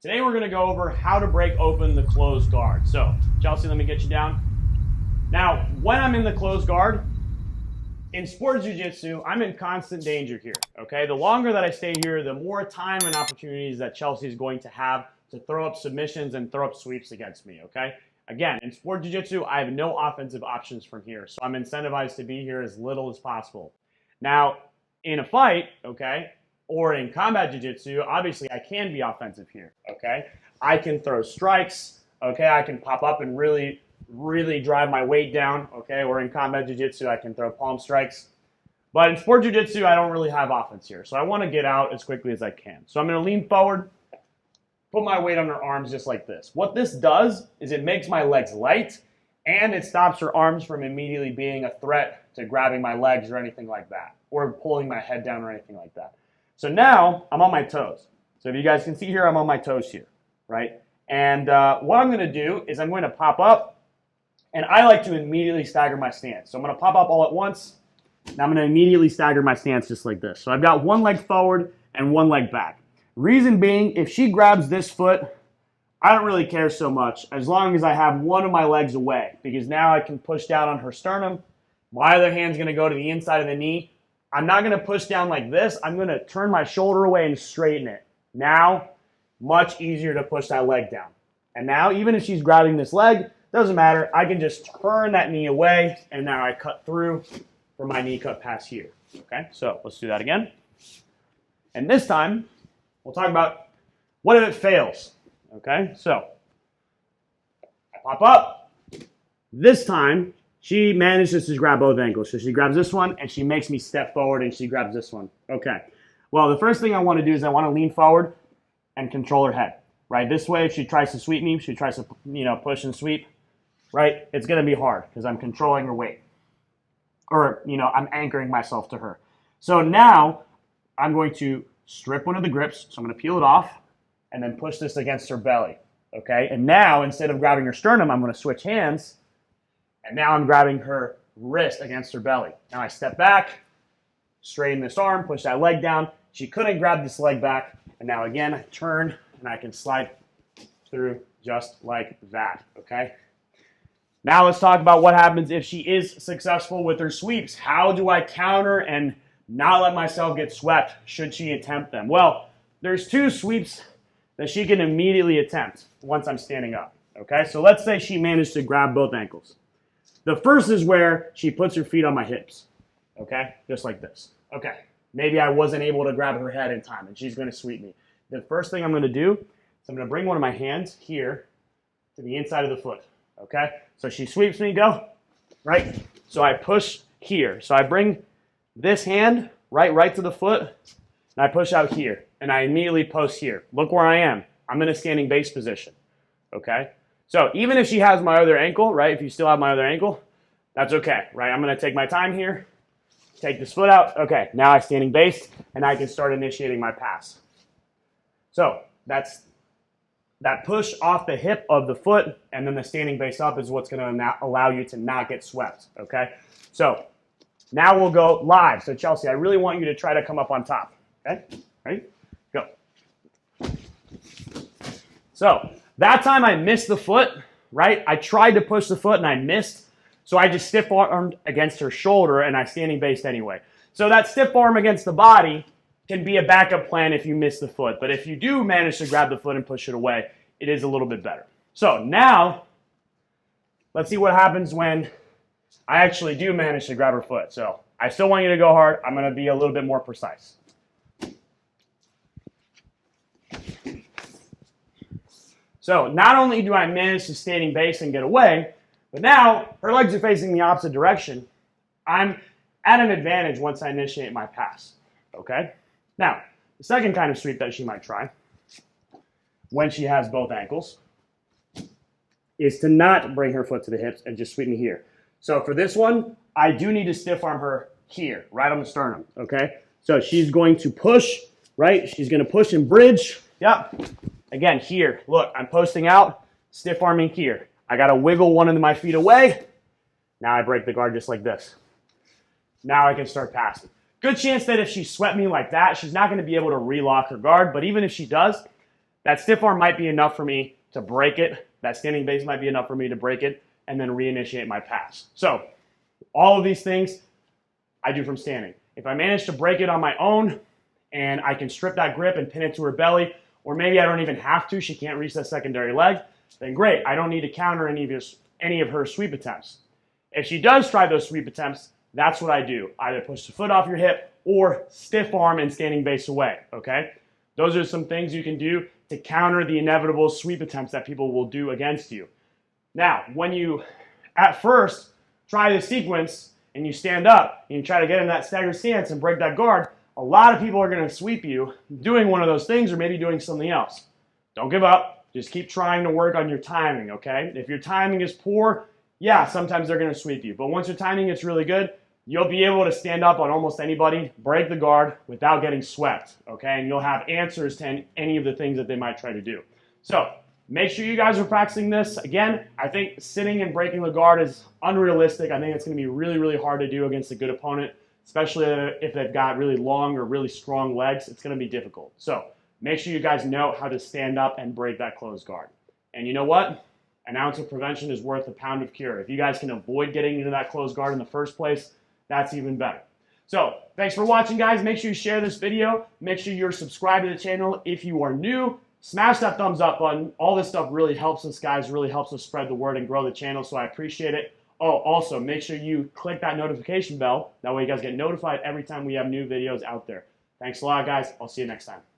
Today we're going to go over how to break open the closed guard. So, Chelsea, let me get you down. Now, when I'm in the closed guard, in sport jiu-jitsu, I'm in constant danger here, okay? The longer that I stay here, the more time and opportunities that Chelsea is going to have to throw up submissions and throw up sweeps against me, okay? Again, in sport jiu-jitsu, I have no offensive options from here, so I'm incentivized to be here as little as possible. Now, in a fight, okay, or in combat jiu-jitsu, obviously I can be offensive here, okay? I can throw strikes, okay? I can pop up and really drive my weight down, okay? Or in combat jiu-jitsu, I can throw palm strikes. But in sport jiu-jitsu, I don't really have offense here. So I want to get out as quickly as I can. So I'm going to lean forward, put my weight on her arms just like this. What this does is it makes my legs light, and it stops her arms from immediately being a threat to grabbing my legs or anything like that, or pulling my head down or anything like that. So now I'm on my toes. So if you guys can see here, I'm on my toes here, right? And what I'm going to do is I'm going to pop up, and I like to immediately stagger my stance. So I'm going to pop up all at once, and I'm going to immediately stagger my stance just like this. So I've got one leg forward and one leg back. Reason being, if she grabs this foot, I don't really care so much as long as I have one of my legs away, because now I can push down on her sternum. My other hand's going to go to the inside of the knee. I'm not going to push down like this. I'm going to turn my shoulder away and straighten it. Now, much easier to push that leg down. And now, even if she's grabbing this leg, doesn't matter. I can just turn that knee away, and now I cut through for my knee cut pass here. Okay, so let's do that again. And this time, we'll talk about what if it fails. Okay, so I pop up. This time, she manages to grab both ankles. So she grabs this one, and she makes me step forward, and she grabs this one. Okay, well, the first thing I want to do is I want to lean forward and control her head. Right, this way, if she tries to sweep me, she tries to, push and sweep, right, it's going to be hard because I'm controlling her weight. Or, I'm anchoring myself to her. So now I'm going to strip one of the grips. So I'm going to peel it off and then push this against her belly. Okay. And now instead of grabbing her sternum, I'm going to switch hands. And now I'm grabbing her wrist against her belly. Now I step back, straighten this arm, push that leg down. She couldn't grab this leg back. And now again, I turn and I can slide through just like that. Okay. Now let's talk about what happens if she is successful with her sweeps. How do I counter and not let myself get swept should she attempt them? Well, there's two sweeps that she can immediately attempt once I'm standing up. Okay, so let's say she managed to grab both ankles. The first is where she puts her feet on my hips. Okay, just like this. Okay, maybe I wasn't able to grab her head in time and she's going to sweep me. The first thing I'm going to do is I'm going to bring one of my hands here to the inside of the foot. Okay, so she sweeps me, go, right? So I push here. So I bring this hand right to the foot, and I push out here, and I immediately post here. Look where I am. I'm in a standing base position, okay? So even if she has my other ankle, right, if you still have my other ankle, that's okay, right? I'm going to take my time here, take this foot out. Okay, now I'm standing base, and I can start initiating my pass. So that's that push off the hip of the foot and then the standing base up is what's going to allow you to not get swept, okay? So now we'll go live. So Chelsea, I really want you to try to come up on top, okay? Ready? Go. So that time I missed the foot, right? I tried to push the foot and I missed. So I just stiff armed against her shoulder and I standing based anyway. So that stiff arm against the body can be a backup plan if you miss the foot. But if you do manage to grab the foot and push it away, it is a little bit better. So now, let's see what happens when I actually do manage to grab her foot. So I still want you to go hard. I'm going to be a little bit more precise. So not only do I manage to standing base and get away, but now her legs are facing the opposite direction. I'm at an advantage once I initiate my pass. Okay? Now, the second kind of sweep that she might try when she has both ankles is to not bring her foot to the hips and just sweep me here. So for this one, I do need to stiff arm her here, right on the sternum, okay? So she's going to push, right? She's going to push and bridge. Yep. Again, here. Look, I'm posting out, stiff arming here. I got to wiggle one of my feet away. Now I break the guard just like this. Now I can start passing. Good chance that if she swept me like that, she's not going to be able to relock her guard. But even if she does, That stiff arm might be enough for me to break it. That standing base might be enough for me to break it and then reinitiate my pass. So all of these things I do from standing. If I manage to break it on my own and I can strip that grip and pin it to her belly, or maybe I don't even have to, she can't reach that secondary leg, then great. I don't need to counter any of her sweep attempts. If she does try those sweep attempts, that's what I do. Either push the foot off your hip or stiff arm and standing base away, okay? Those are some things you can do to counter the inevitable sweep attempts that people will do against you. Now, when you, at first, try the sequence and you stand up and you try to get in that staggered stance and break that guard, a lot of people are going to sweep you doing one of those things or maybe doing something else. Don't give up. Just keep trying to work on your timing, okay? If your timing is poor, yeah, sometimes they're going to sweep you. But once your timing gets really good, you'll be able to stand up on almost anybody, break the guard without getting swept, okay? And you'll have answers to any of the things that they might try to do. So make sure you guys are practicing this. Again, I think sitting and breaking the guard is unrealistic. I think it's going to be really, really hard to do against a good opponent, especially if they've got really long or really strong legs. It's going to be difficult. So make sure you guys know how to stand up and break that closed guard. And you know what? An ounce of prevention is worth a pound of cure. If you guys can avoid getting into that closed guard in the first place, that's even better. So thanks for watching, guys. Make sure you share this video. Make sure you're subscribed to the channel if you are new. Smash that thumbs up button. All this stuff really helps us, guys, really helps us spread the word and grow the channel, so I appreciate it. Oh, also, make sure you click that notification bell. That way you guys get notified every time we have new videos out there. Thanks a lot, guys. I'll see you next time.